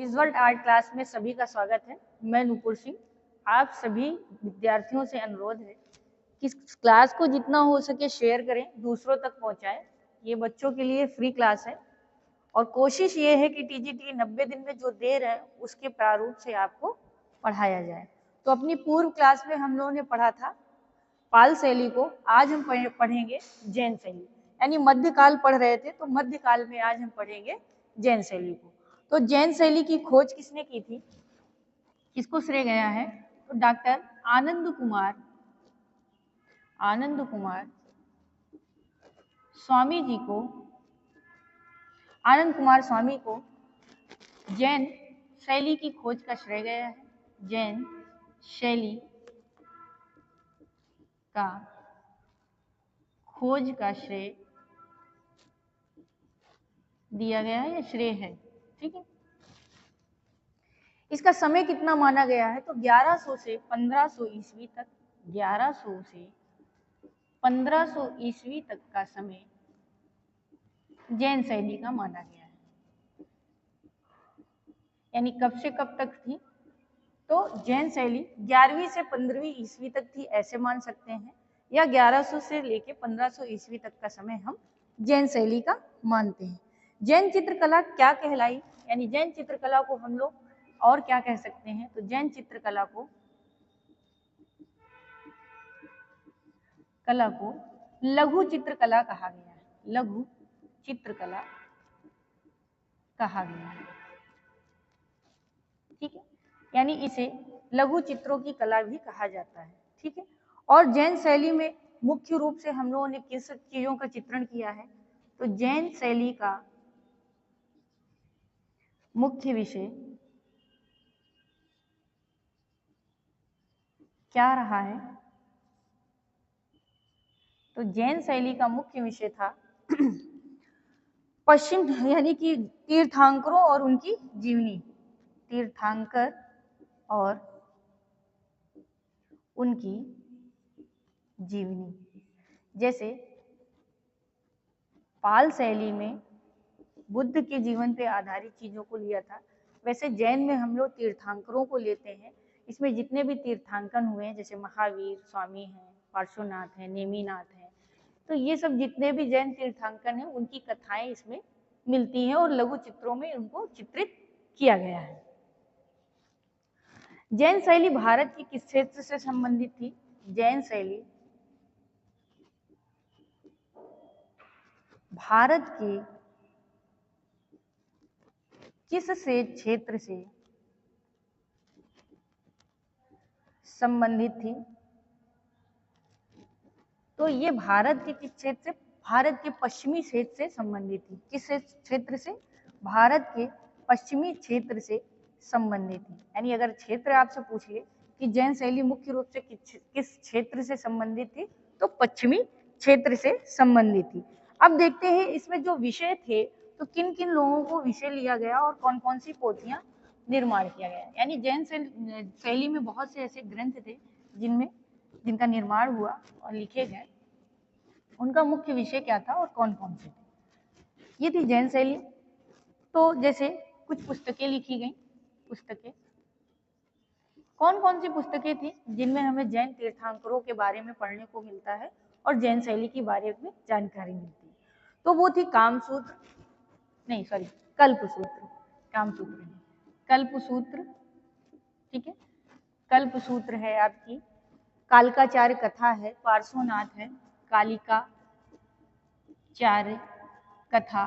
Visual art class में सभी का स्वागत है। मैं नूपुर सिंह। आप सभी विद्यार्थियों से अनुरोध है कि इस क्लास को जितना हो सके शेयर करें, दूसरों तक पहुंचाएं। ये बच्चों के लिए फ्री क्लास है और कोशिश ये है कि टीजीटी 90 दिन में जो दे रहे हैं उसके प्रारूप से आपको पढ़ाया जाए। तो अपनी पूर्व क्लास में हम लोगों ने पढ़ा था पाल शैली को, आज हम पढ़ेंगे जैन शैली। यानी मध्यकाल पढ़ रहे थे तो मध्यकाल में आज हम पढ़ेंगे जैन शैली को। तो जैन शैली की खोज किसने की थी, किसको श्रेय गया है? तो डॉक्टर आनंद कुमार स्वामी जी को, आनंद कुमार स्वामी को जैन शैली की खोज का श्रेय गया है। जैन शैली का खोज का श्रेय दिया गया है या श्रेय है, ठीक है। इसका समय कितना माना गया है? तो 1100 से 1500 ईस्वी तक, 1100 से 1500 ईस्वी तक का समय जैन शैली का माना गया है। यानी कब से कब तक थी? तो जैन शैली 11वीं से 15वीं ईस्वी तक थी, ऐसे मान सकते हैं, या 1100 से लेके 1500 ईस्वी तक का समय हम जैन शैली का मानते हैं। जैन चित्रकला क्या कहलाई? यानी जैन चित्रकला को हम लोग और क्या कह सकते हैं? तो जैन चित्रकला को लघु चित्रकला कहा गया है। लघु चित्रकला कहा गया है, ठीक है। यानी इसे लघु चित्रों की कला भी कहा जाता है, ठीक है। और जैन शैली में मुख्य रूप से हम लोगों ने किस चीजों का चित्रण किया है? तो जैन शैली का मुख्य विषय क्या रहा है? तो जैन शैली का मुख्य विषय था पश्चिम, यानी कि तीर्थंकरों और उनकी जीवनी, तीर्थंकर और उनकी जीवनी। जैसे पाल शैली में बुद्ध के जीवन पे आधारित चीजों को लिया था, वैसे जैन में हम लोग तीर्थंकरों को लेते हैं। इसमें जितने भी तीर्थंकन हुए हैं, जैसे महावीर स्वामी हैं, पार्श्वनाथ हैं, नेमिनाथ हैं, तो ये सब जितने भी जैन तीर्थंकन हैं उनकी कथाएं इसमें मिलती हैं और लघु चित्रों में उनको चित्रित किया गया है। जैन शैली भारत की किस क्षेत्र से संबंधित थी? जैन शैली भारत के किस से क्षेत्र से संबंधित थी? तो ये भारत के किस क्षेत्र से? भारत के पश्चिमी क्षेत्र से संबंधित थी। किस क्षेत्र से? भारत के पश्चिमी क्षेत्र से संबंधित थी। यानी अगर क्षेत्र आपसे पूछ ले कि जैन शैली मुख्य रूप से किस क्षेत्र से संबंधित थी, तो पश्चिमी क्षेत्र से संबंधित थी। अब देखते हैं इसमें जो विषय थे, तो किन किन लोगों को विषय लिया गया और कौन कौन सी पोथियां निर्माण किया गया। यानी जैन शैली में बहुत से ऐसे ग्रंथ थे जिनका निर्माण हुआ और लिखे गए। उनका मुख्य विषय क्या था और कौन कौन से थे? ये थी जैन शैली। तो जैसे कुछ पुस्तकें लिखी गई, पुस्तकें कौन कौन सी पुस्तकें थी जिनमें हमें जैन तीर्थंकरों के बारे में पढ़ने को मिलता है और जैन शैली के बारे में जानकारी मिलती है? तो वो थी कल्पसूत्र, ठीक है। कल्पसूत्र है आपकी, कालिकाचार्य कथा है, पार्श्वनाथ है, कालिकाचार्य कथा,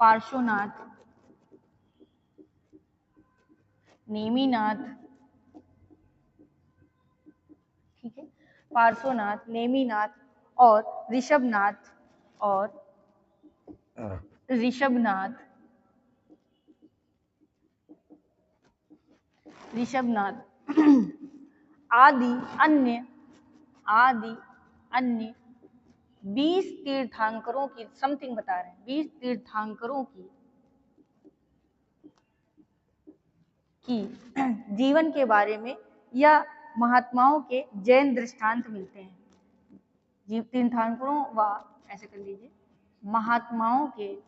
पार्श्वनाथ, नेमिनाथ, ठीक है। पार्श्वनाथ, नेमिनाथ और ऋषभनाथ आदि अन्य 20 तीर्थंकरों की समथिंग बता रहे हैं, 20 तीर्थंकरों की जीवन के बारे में या महात्माओं के जैन दृष्टांत मिलते हैं। तीर्थंकरों व ऐसे कर लीजिए, महात्माओं के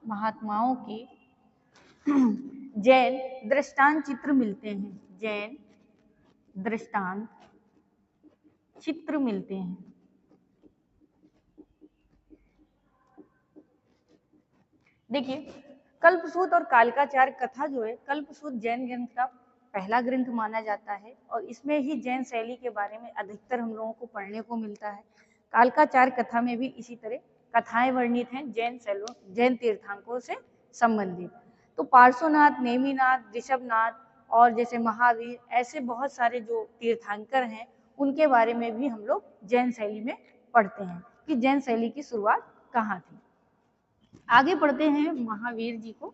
महात्माओं के जैन दृष्टांत चित्र मिलते हैं, जैन दृष्टांत चित्र मिलते हैं। देखिए, कल्पसूत्र और कालकाचार कथा जो है, कल्पसूत्र जैन ग्रंथ का पहला ग्रंथ माना जाता है और इसमें ही जैन शैली के बारे में अधिकतर हम लोगों को पढ़ने को मिलता है। कालकाचार कथा में भी इसी तरह कथाएं वर्णित हैं जैन तीर्थंकरों से संबंधित। तो पार्श्वनाथ, नेमिनाथ, ऋषभनाथ और जैसे महावीर, ऐसे बहुत सारे जो तीर्थंकर हैं उनके बारे में भी हम लोग जैन शैली में पढ़ते हैं कि जैन शैली की शुरुआत कहाँ थी। आगे पढ़ते हैं महावीर जी को।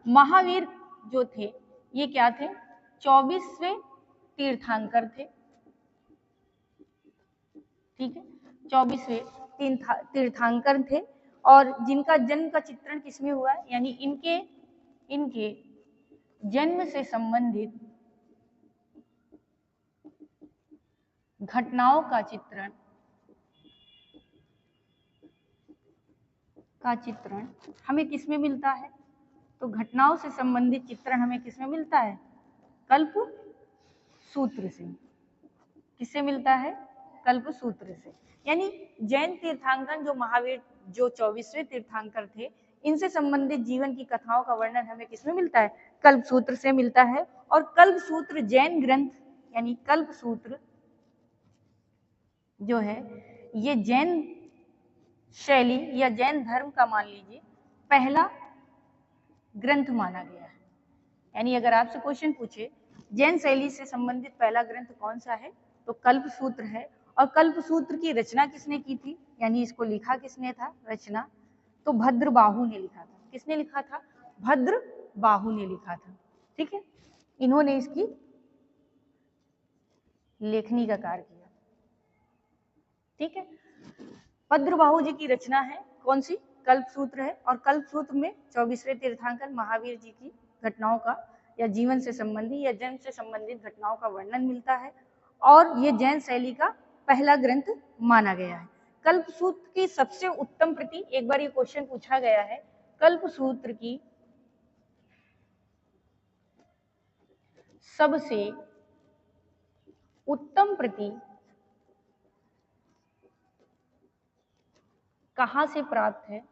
महावीर जो थे ये क्या थे? 24वें तीर्थंकर थे। ठीक है, 24वें तीर्थंकर थे और जिनका जन्म का चित्रण किसमें हुआ है, यानी इनके जन्म से संबंधित घटनाओं का चित्रण हमें किसमें मिलता है? तो घटनाओं से संबंधित चित्रण हमें किसमें मिलता है? कल्प सूत्र से। किससे मिलता है? कल्प सूत्र से। यानी जैन तीर्थंकर जो महावीर जो 24वें तीर्थंकर थे, इनसे संबंधित जीवन की कथाओं का वर्णन हमें किसमें मिलता है? कल्प सूत्र से मिलता है। और कल्प सूत्र जैन ग्रंथ, यानी कल्प सूत्र जो है ये जैन शैली या जैन धर्म का मान लीजिए पहला ग्रंथ माना गया है। यानी अगर आपसे क्वेश्चन पूछे जैन शैली से संबंधित पहला ग्रंथ कौन सा है, तो कल्प सूत्र है। और कल्प सूत्र की रचना किसने की थी, यानी इसको लिखा किसने था रचना? तो भद्रबाहु ने लिखा था। किसने लिखा था? भद्रबाहु ने लिखा था। ठीक है, इन्होंने इसकी लेखनी का कार्य किया। ठीक है, भद्रबाहु जी की रचना है कौन सी? कल्प सूत्र है। और कल्प सूत्र में 24वें तीर्थंकर महावीर जी की घटनाओं का या जीवन से संबंधित या जन्म से संबंधित घटनाओं का वर्णन मिलता है और ये जैन शैली का पहला ग्रंथ माना गया है। कल्प सूत्र की सबसे उत्तम प्रति, एक बार ये क्वेश्चन पूछा गया है, कल्प सूत्र की सबसे उत्तम प्रति कहां से प्राप्त है?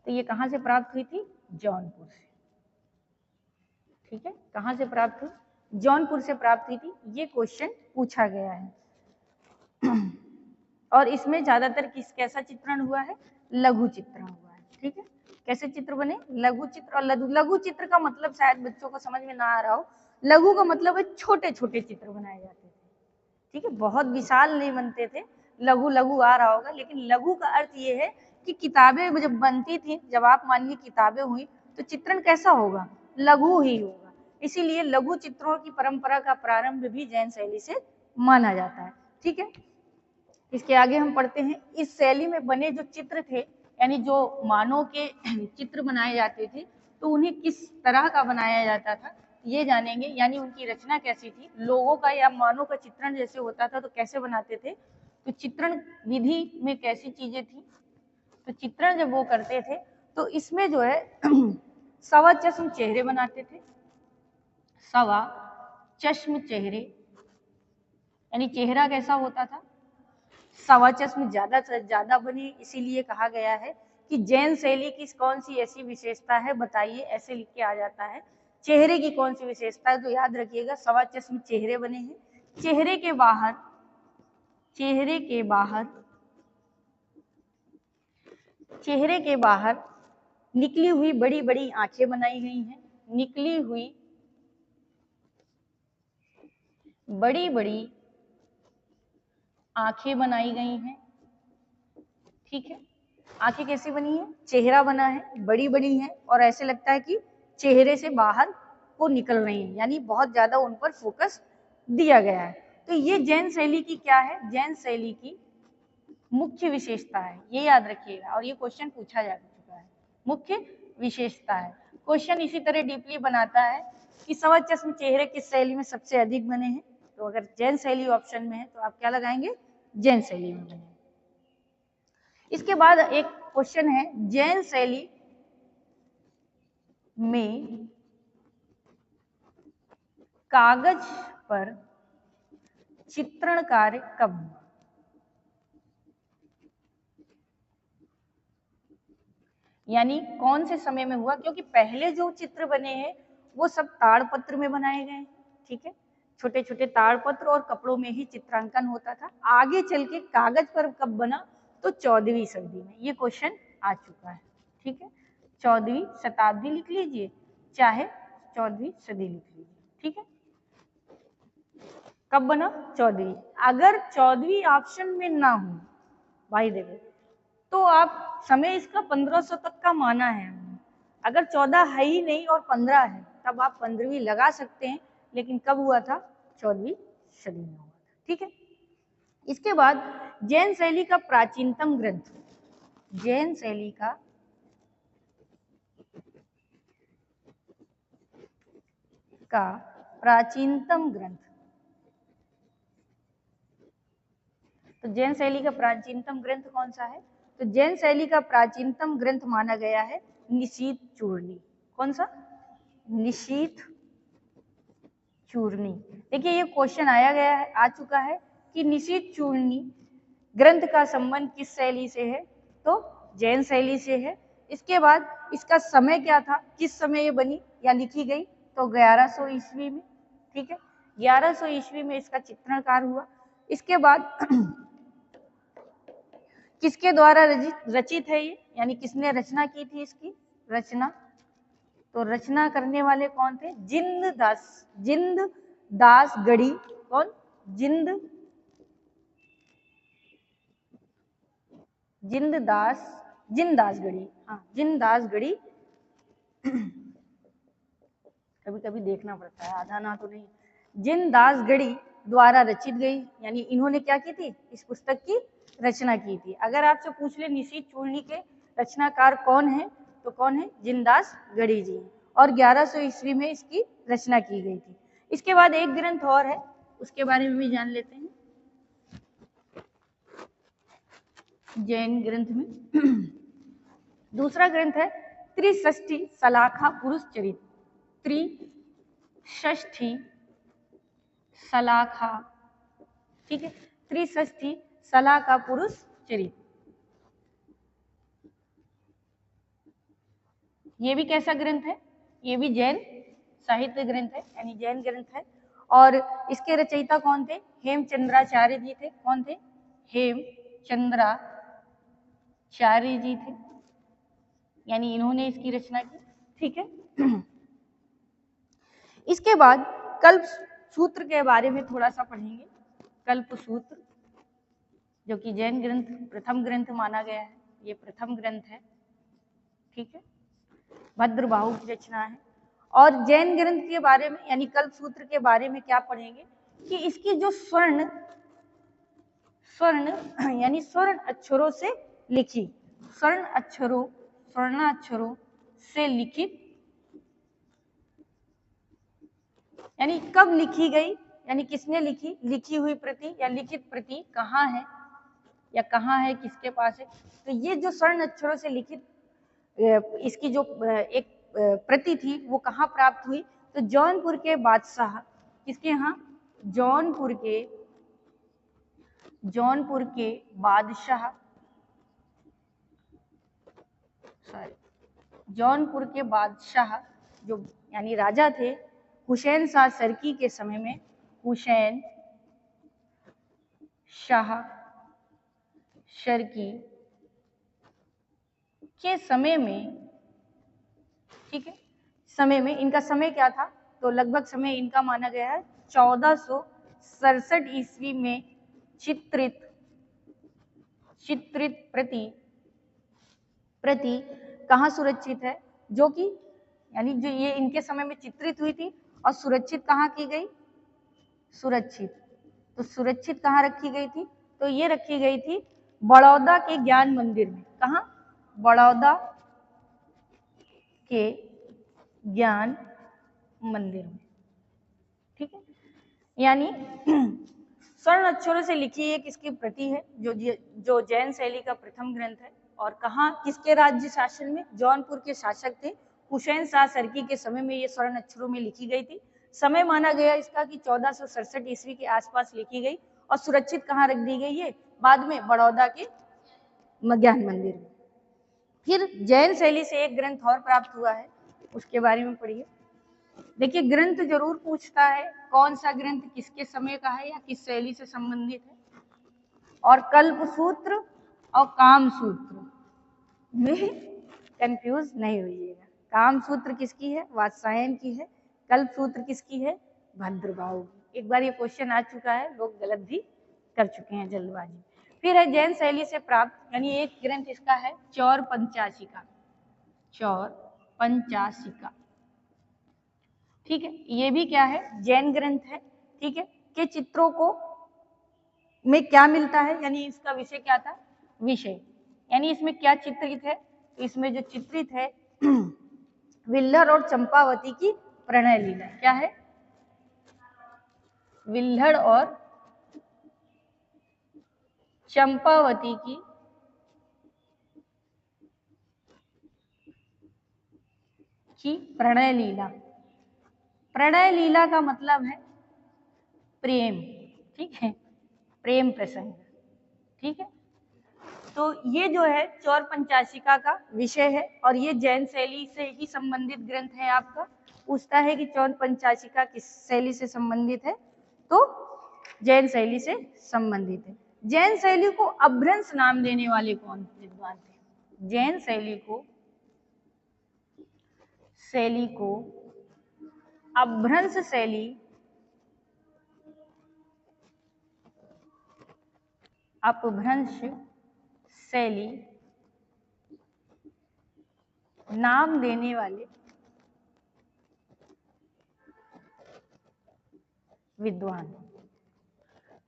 तो ये कहां से प्राप्त हुई थी? जौनपुर से। ठीक है, कहां से प्राप्त हुई? जौनपुर से प्राप्त हुई थी। ये क्वेश्चन पूछा गया है और इसमें ज्यादातर कैसा चित्रण हुआ है? लघु चित्रण हुआ है। ठीक है, कैसे चित्र बने? लघु चित्र। और लघु चित्र का मतलब शायद बच्चों को समझ में ना आ रहा हो। लघु का मतलब है छोटे छोटे चित्र बनाए जाते थे। ठीक है, बहुत विशाल नहीं बनते थे। लघु लघु आ रहा होगा, लेकिन लघु का अर्थ ये है कि किताबें जब बनती थी, जब आप मानिए किताबें हुई, तो चित्रण कैसा होगा? लघु ही होगा। इसीलिए लघु चित्रों की परंपरा का प्रारंभ भी जैन शैली से माना जाता है। ठीक है, इसके आगे हम पढ़ते हैं। इस शैली में बने जो चित्र थे, यानी जो मानव के चित्र बनाए जाते थे, तो उन्हें किस तरह का बनाया जाता था ये जानेंगे। यानी उनकी रचना कैसी थी, लोगों का या मानव का चित्रण जैसे होता था तो कैसे बनाते थे, तो चित्रण विधि में कैसी चीजें थी। तो चित्रण जब वो करते थे तो इसमें जो है सवा चश्म चेहरे बनाते थे। सवा चश्म चेहरे, यानी चेहरा कैसा होता था? सवा चश्म ज्यादा से ज्यादा बने, इसीलिए कहा गया है कि जैन शैली की कौन सी ऐसी विशेषता है बताइए, ऐसे लिख के आ जाता है। चेहरे की कौन सी विशेषता है, तो याद रखिएगा सवा चश्म चेहरे बने हैं। चेहरे के बाहर निकली हुई बड़ी बड़ी आंखें बनाई गई हैं। निकली हुई बड़ी बड़ी आंखें बनाई गई हैं। ठीक है, आंखें कैसी बनी है? चेहरा बना है, बड़ी बड़ी है और ऐसे लगता है कि चेहरे से बाहर को निकल रही है, यानी बहुत ज्यादा उन पर फोकस दिया गया है। तो ये जैन शैली की क्या है? जैन शैली की मुख्य विशेषता है, ये याद रखिएगा। और ये क्वेश्चन पूछा जा चुका है, मुख्य विशेषता है। क्वेश्चन इसी तरह डीपली बनाता है कि सवा चश्म चेहरे किस शैली में सबसे अधिक बने हैं, तो अगर जैन शैली ऑप्शन में है तो आप क्या लगाएंगे, जैन शैली में बने। इसके बाद एक क्वेश्चन है, जैन शैली में कागज पर चित्रण कार्य कब हुआ? यानी कौन से समय में हुआ, क्योंकि पहले जो चित्र बने हैं वो सब ताड़पत्र में बनाए गए हैं, ठीक है, छोटे छोटे ताड़पत्र और कपड़ों में ही चित्रांकन होता था। आगे चल के कागज पर कब बना, तो 14वीं सदी में ये क्वेश्चन आ चुका है, ठीक है, 14वीं शताब्दी लिख लीजिए, चाहे 14वीं सदी लिख लीजिए, ठीक है। कब बना, 14वीं। अगर 14वीं ऑप्शन में ना हो भाई देखो, तो आप समय इसका 1500 तक का माना है। अगर 14 है ही नहीं और 15 है तब आप 15वीं लगा सकते हैं, लेकिन कब हुआ था, 14वीं सदी में हुआ था, ठीक है। इसके बाद जैन शैली का प्राचीनतम ग्रंथ, जैन शैली का प्राचीनतम ग्रंथ, तो जैन शैली का प्राचीनतम ग्रंथ कौन सा है, तो जैन शैली का प्राचीनतम ग्रंथ माना गया है निशीथ चूर्णी। कौन सा, निशीथ चूर्णी। देखिए ये क्वेश्चन आया गया है, आ चुका है कि निशीथ चूर्णी ग्रंथ का संबंध किस शैली से है, तो जैन शैली से है। इसके बाद इसका समय क्या था, किस समय ये बनी या लिखी गई, तो 1100 ईस्वी में, ठीक है, 1100 ईस्वी में इसका चित्रण कार्य हुआ। इसके बाद किसके द्वारा रचित है ये, यानी किसने रचना की थी इसकी रचना, तो रचना करने वाले कौन थे, जिंद दास गढ़ी। कौन, जिंदास गढ़ी, हाँ जिंदास गढ़ी। कभी कभी देखना पड़ता है, आधा ना तो नहीं। जिंदास गढ़ी द्वारा रचित गई, यानी इन्होंने क्या की थी, इस पुस्तक की रचना की थी। अगर आपसे पूछ ले निशीथ चूर्णी के रचनाकार कौन है, तो कौन है, जिंदास गढ़ी जी, और 1100 ईस्वी में इसकी रचना की गई थी। इसके बाद एक ग्रंथ और है, उसके बारे में भी जान लेते हैं। जैन ग्रंथ में दूसरा ग्रंथ है त्रिषष्ठी सलाखा पुरुष चरित, त्रिषष्ठी सलाखा, ठीक है, त्रिषष्ठी सलाखा पुरुष चरित। ये भी कैसा ग्रंथ है, ये भी जैन साहित्य ग्रंथ है, यानी जैन ग्रंथ है। और इसके रचयिता कौन थे, हेमचंद्राचार्य जी थे। कौन थे, हेमचंद्राचार्य जी थे, यानी इन्होंने इसकी रचना की, ठीक है। इसके बाद कल्प सूत्र के बारे में थोड़ा सा पढ़ेंगे। कल्प सूत्र जो कि जैन ग्रंथ प्रथम ग्रंथ माना गया है, ये प्रथम ग्रंथ है, ठीक है, भद्रबाहु की रचना है। और जैन ग्रंथ के बारे में यानी कल्प सूत्र के बारे में क्या पढ़ेंगे कि इसकी जो स्वर्ण यानी स्वर्ण अक्षरों से लिखी, स्वर्णाक्षरों से लिखित, यानी कब लिखी गई, यानी किसने लिखी, लिखी हुई प्रति या लिखित प्रति कहाँ है या कहाँ है, किसके पास है। तो ये जो स्वर्ण अक्षरों से लिखित इसकी जो एक प्रति थी वो कहाँ प्राप्त हुई, तो जौनपुर के बादशाह, किसके यहाँ, जौनपुर के बादशाह, जौनपुर के बादशाह जो यानी राजा थे हुसैन शाह सरकी के समय में, हुसैन शाह शर्की के समय में, ठीक है, समय में, इनका समय क्या था, तो लगभग समय इनका माना गया है 1467 ईस्वी में चित्रित प्रति कहाँ सुरक्षित है, जो कि यानी जो ये इनके समय में चित्रित हुई थी और सुरक्षित कहाँ की गई, सुरक्षित, तो सुरक्षित कहाँ रखी गई थी, तो ये रखी गई थी बड़ौदा के ज्ञान मंदिर में। कहाँ, बड़ौदा के ज्ञान मंदिर में। ठीक है, यानी स्वर्ण अक्षरों से लिखी एक इसकी प्रति है जो जैन शैली का प्रथम ग्रंथ है। और कहाँ, किसके राज्य शासन में? जौनपुर के शासक थे हुसैन शाह सरकी के समय में ये स्वर्ण अक्षरों में लिखी गई थी। समय माना गया इसका कि 1467 ईस्वी के आसपास लिखी गई और सुरक्षित कहाँ रख दी गई है? बाद में बड़ौदा के ज्ञान मंदिर में। फिर जैन शैली से एक ग्रंथ और प्राप्त हुआ है, उसके बारे में पढ़िए। देखिए, ग्रंथ जरूर पूछता है कौन सा ग्रंथ किसके समय का है या किस शैली से संबंधित है। और कल्पसूत्र और कामसूत्र में कंफ्यूज नहीं होइएगा। कामसूत्र किसकी है? वात्सायन की है। कल्पसूत्र किसकी है? भद्रबाहु की। एक बार ये क्वेश्चन आ चुका है, लोग गलत भी कर चुके हैं जल्दबाजी। फिर है जैन शैली से प्राप्त, यानी एक ग्रंथ इसका है चौर पंचाशिका। चौर पंचाशिका, ठीक है, ये भी क्या है? जैन ग्रंथ है। ठीक है, के चित्रों को में क्या मिलता है, यानी इसका विषय क्या था? विषय, यानी इसमें क्या चित्रित है? तो इसमें जो चित्रित है विल्हड़ और चंपावती की प्रणय लीला। क्या है? विल्हड़ और चंपावती की प्रणय लीला। प्रणय लीला का मतलब है प्रेम, ठीक है, प्रेम प्रसंग। ठीक है, तो ये जो है चौर पंचाशिका का विषय है और ये जैन शैली से ही संबंधित ग्रंथ है। आपका पूछता है कि चौर पंचाशिका किस शैली से संबंधित है, तो जैन शैली से संबंधित है। जैन शैली को अभ्रंश नाम देने वाले कौन विद्वान थे? जैन शैली को अभ्रंश शैली, अपभ्रंश शैली नाम देने वाले विद्वान।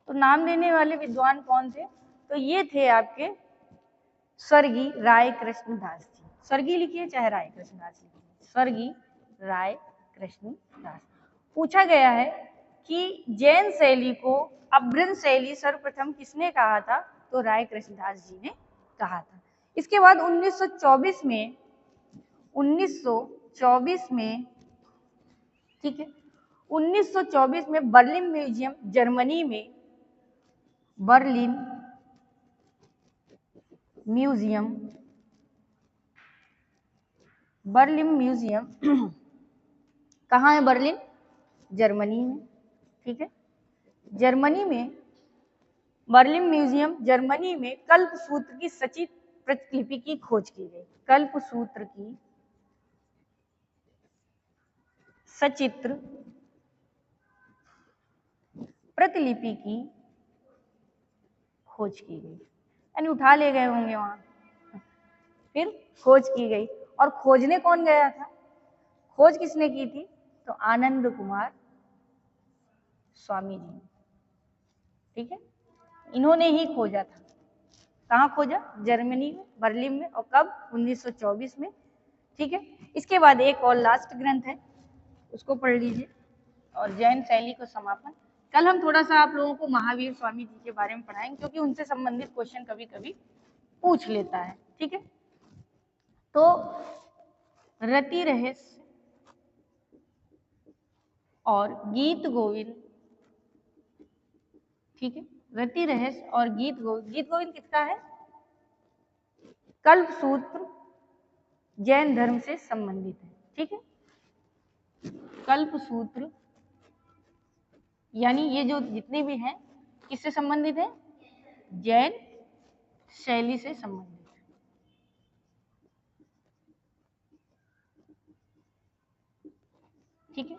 तो नाम देने वाले विद्वान कौन थे? तो ये थे आपके स्वर्गीय राय कृष्णदास जी। स्वर्गीय लिखिए चाहे राय कृष्णदास लिखिए, स्वर्गीय राय कृष्णदास। पूछा गया है कि जैन शैली को अभ्रंश शैली सर्वप्रथम किसने कहा था? तो राय कृष्णदास जी ने कहा था। इसके बाद 1924 में, ठीक है, 1924 में बर्लिन म्यूजियम जर्मनी में, बर्लिन म्यूजियम कहाँ है? बर्लिन, जर्मनी में। ठीक है, जर्मनी में बर्लिन म्यूजियम जर्मनी में कल्पसूत्र की सचित्र प्रतिलिपि की खोज की गई। कल्पसूत्र की सचित्र प्रतिलिपि की खोज की गई, यानी उठा ले गए होंगे वहां, फिर खोज की गई। और खोजने कौन गया था? खोज किसने की थी? तो आनंद कुमार स्वामी जी। ठीक है, इन्होंने ही खोजा था। कहाँ खोजा? जर्मनी में, बर्लिन में। और कब? 1924 में। ठीक है, इसके बाद एक और लास्ट ग्रंथ है, उसको पढ़ लीजिए और जैन शैली को समापन। कल हम थोड़ा सा आप लोगों को महावीर स्वामी जी के बारे में पढ़ाएंगे, क्योंकि उनसे संबंधित क्वेश्चन कभी कभी पूछ लेता है। ठीक है, तो रति रहस्य और गीत गोविंद, ठीक है, रति रहस्य और गीत गोविंद किसका है? कल्पसूत्र जैन धर्म से संबंधित है। ठीक है, कल्पसूत्र यानी ये जो जितने भी हैं किससे संबंधित है? जैन शैली से संबंधित है। ठीक है,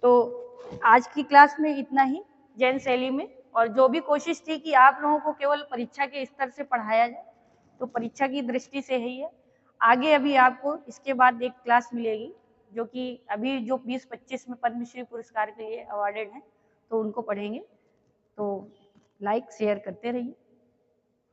तो आज की क्लास में इतना ही जैन शैली में। और जो भी कोशिश थी कि आप लोगों को केवल परीक्षा के स्तर से पढ़ाया जाए, तो परीक्षा की दृष्टि से ही है। आगे अभी आपको इसके बाद एक क्लास मिलेगी, जो कि अभी जो 2025 में पद्मश्री पुरस्कार के लिए अवार्डेड हैं, तो उनको पढ़ेंगे। तो लाइक शेयर करते रहिए।